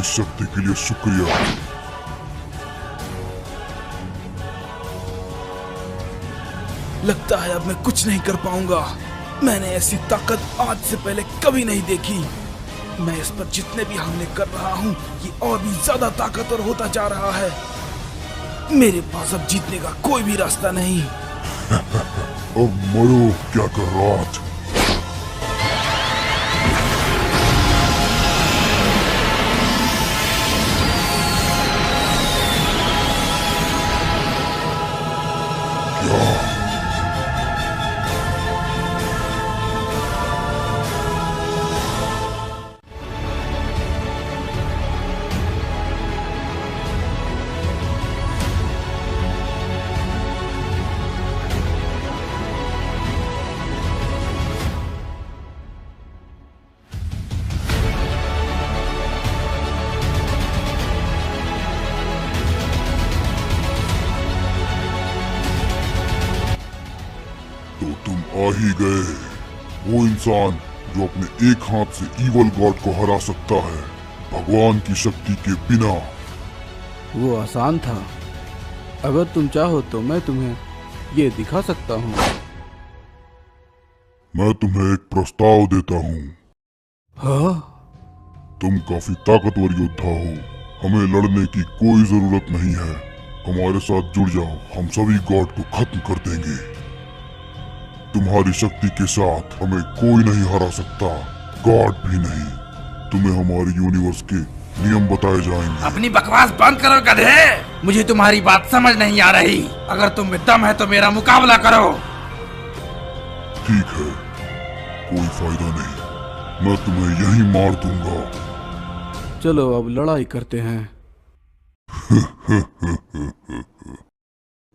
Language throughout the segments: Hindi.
इस शक्ति के लिए शुक्रिया। लगता है अब मैं कुछ नहीं कर पाऊंगा। मैंने ऐसी ताकत आज से पहले कभी नहीं देखी। मैं इस पर जितने भी हमले कर रहा हूँ ये और भी ज्यादा ताकतवर होता जा रहा है। मेरे पास अब जीतने का कोई भी रास्ता नहीं। अब मरो क्या कर राज। तो तुम आ ही गए। वो इंसान जो अपने एक हाथ से ईवल गॉड को हरा सकता है भगवान की शक्ति के बिना। वो आसान था। अगर तुम चाहो तो मैं तुम्हें ये दिखा सकता हूँ। मैं तुम्हें एक प्रस्ताव देता हूँ। हाँ? तुम काफी ताकतवर योद्धा हो। हमें लड़ने की कोई जरूरत नहीं है। हमारे साथ जुड़ जाओ, हम सभी गॉड को खत्म कर देंगे। तुम्हारी शक्ति के साथ हमें कोई नहीं हरा सकता, गॉड भी नहीं। तुम्हें हमारे यूनिवर्स के नियम बताए जाएंगे। अपनी बकवास बंद करो गधे। मुझे तुम्हारी बात समझ नहीं आ रही। अगर तुम में दम है तो मेरा मुकाबला करो। ठीक है, कोई फायदा नहीं। मैं तुम्हें यहीं मार दूंगा। चलो अब लड़ाई करते हैं।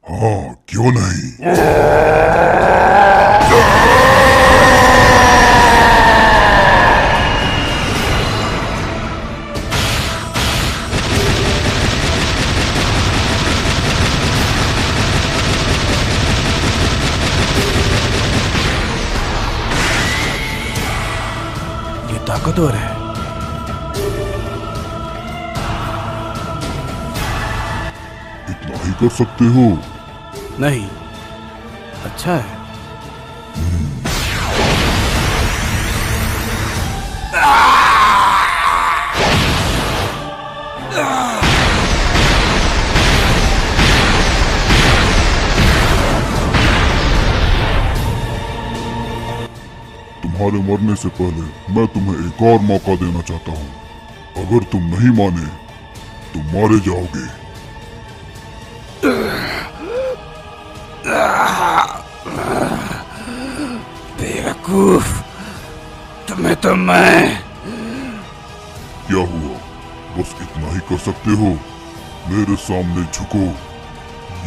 हाँ, क्यों नहीं। ये ताकतवर है। इतना ही कर सकते हो? नहीं, अच्छा है। तुम्हारे मरने से पहले मैं तुम्हें एक और मौका देना चाहता हूँ। अगर तुम नहीं माने तो मारे जाओगे। बेवकूफ, तुम्हें तो मैं। क्या हुआ? बस इतना ही कर सकते हो? मेरे सामने झुको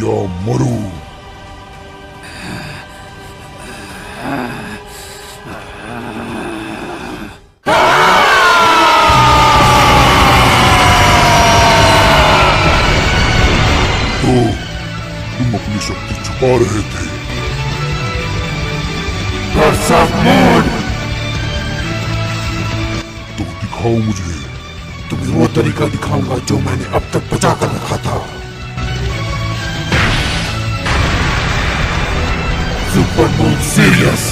या मरो। तो तुम अपनी शक्ति छुपा रहे थे। तो दिखाओ मुझे। तुम्हें वो तरीका दिखाऊंगा जो मैंने अब तक बचा कर रखा था। Super moon serious.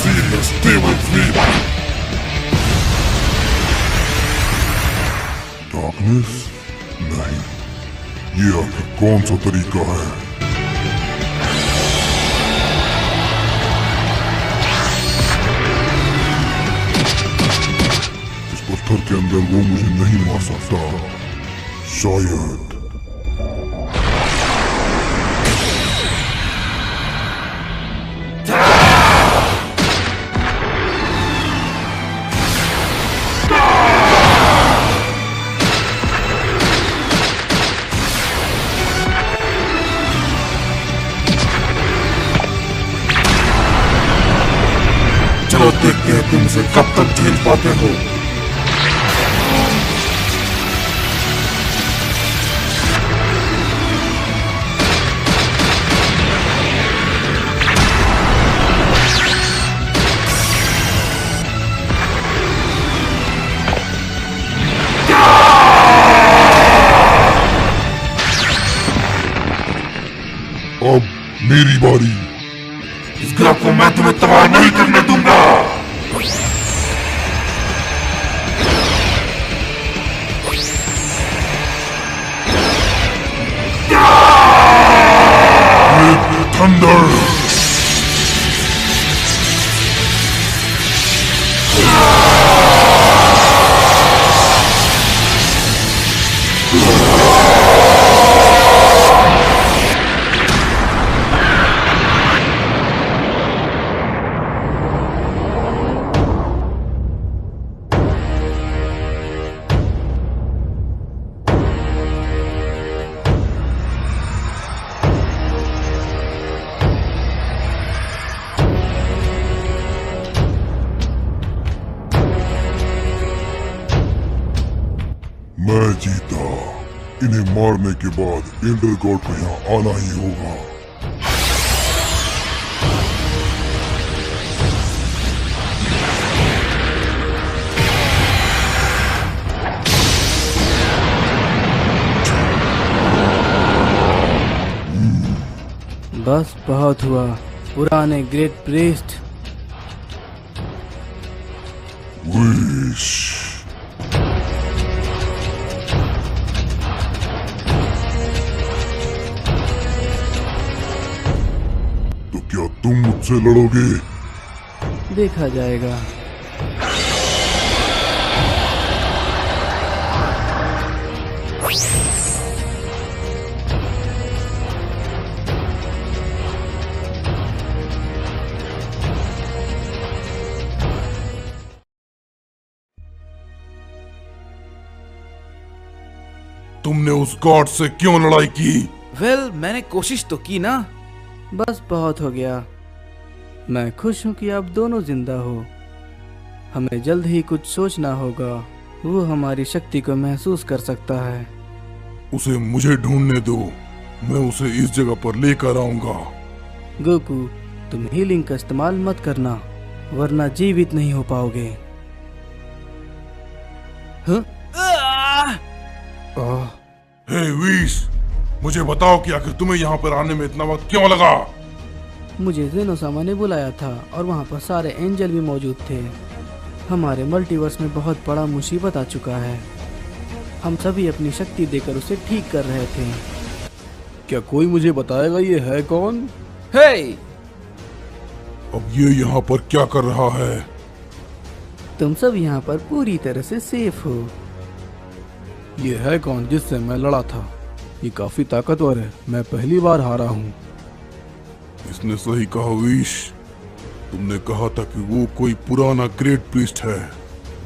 Serious devil sleep. Darkness? नहीं, ये आखिर कौन सा तरीका है? इस पत्थर के अंदर वो मुझे नहीं मार सकता, शायद। चलो देखते हैं तुम इसे कब तक झेल पाते हो। मेरी बारी। इस ग्रह को मैं तुम्हें तबाह नहीं करने दूंगा। थंडर। मैं जीता। इन्हें मारने के बाद एल्डर गॉड को यहाँ आना ही होगा। बस बहुत हुआ पुराने ग्रेट प्रीस्ट। विश। तो क्या तुम मुझसे लड़ोगे? देखा जाएगा। तुमने उस गॉड से क्यों लड़ाई की? वेल, मैंने कोशिश तो की ना। बस बहुत हो गया। मैं खुश हूँ कि आप दोनों जिंदा हो। हमें जल्द ही कुछ सोचना होगा। वो हमारी शक्ति को महसूस कर सकता है। उसे मुझे ढूंढने दो, मैं उसे इस जगह पर लेकर आऊंगा। गोकू, तुम हीलिंग का इस्तेमाल मत करना, वरना जीवित नहीं हो पाओगे। हाँ? हे विश, मुझे बताओ कि आखिर तुम्हें यहाँ पर आने में इतना वक्त क्यों लगा? मुझे जेनोसामा ने बुलाया था और वहाँ पर सारे एंजल भी मौजूद थे। हमारे मल्टीवर्स में बहुत बड़ा मुसीबत आ चुका है। हम सभी अपनी शक्ति देकर उसे ठीक कर रहे थे। क्या कोई मुझे बताएगा ये है कौन? हे! अब ये यहाँ पर क्या कर रहा है? तुम सब यहाँ पर पूरी तरह से सेफ हो। ये है कौन जिससे मैं लड़ा था? ये काफी ताकतवर है। मैं पहली बार हारा हूँ। इसने सही कहा विश। तुमने कहा था कि वो कोई पुराना ग्रेट प्रीस्ट है।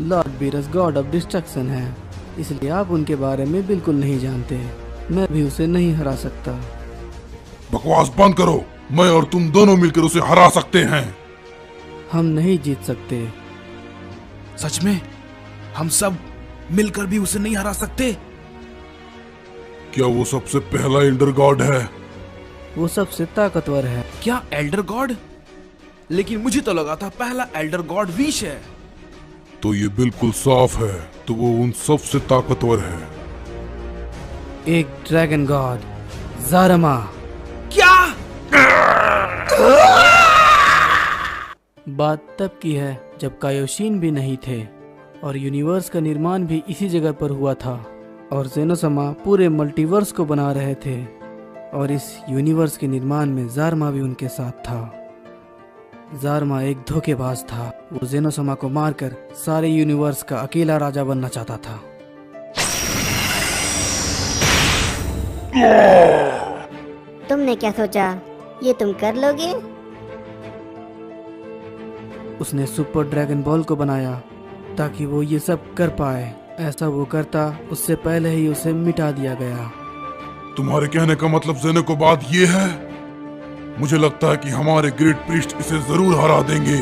Lord Beerus God of destruction है, इसलिए आप उनके बारे में बिल्कुल नहीं जानते। मैं भी उसे नहीं हरा सकता। बकवास बंद करो। मैं और तुम दोनों मिलकर उसे हरा सकते हैं। हम नहीं जीत सकते। सच में? हम सब मिलकर भी उसे नहीं हरा सकते? क्या वो सबसे पहला एल्डर गॉड है? वो सबसे ताकतवर है। क्या एल्डर गॉड? लेकिन मुझे तो लगा था पहला एल्डर गॉड विश है। तो ये बिल्कुल साफ है, तो वो उन सबसे ताकतवर है। एक ड्रैगन गॉड, ज़ारमा। क्या? बात तब की है जब कायोशीन भी नहीं थे और यूनिवर्स का निर्माण भी इसी जगह पर हुआ था और जेनोसामा पूरे मल्टीवर्स को बना रहे थे और इस यूनिवर्स के निर्माण में ज़ारमा भी उनके साथ था। ज़ारमा एक धोखेबाज था। वो जेनोसामा को मारकर सारे यूनिवर्स का अकेला राजा बनना चाहता था। तुमने क्या सोचा, ये तुम कर लोगे? उसने सुपर ड्रैगन बॉल को बनाया ताकि वो ये सब कर पाए। ऐसा वो करता उससे पहले ही उसे मिटा दिया गया। तुम्हारे कहने का मतलब जेने को बात ये है? मुझे लगता है कि हमारे ग्रेट प्रीस्ट इसे जरूर हरा देंगे।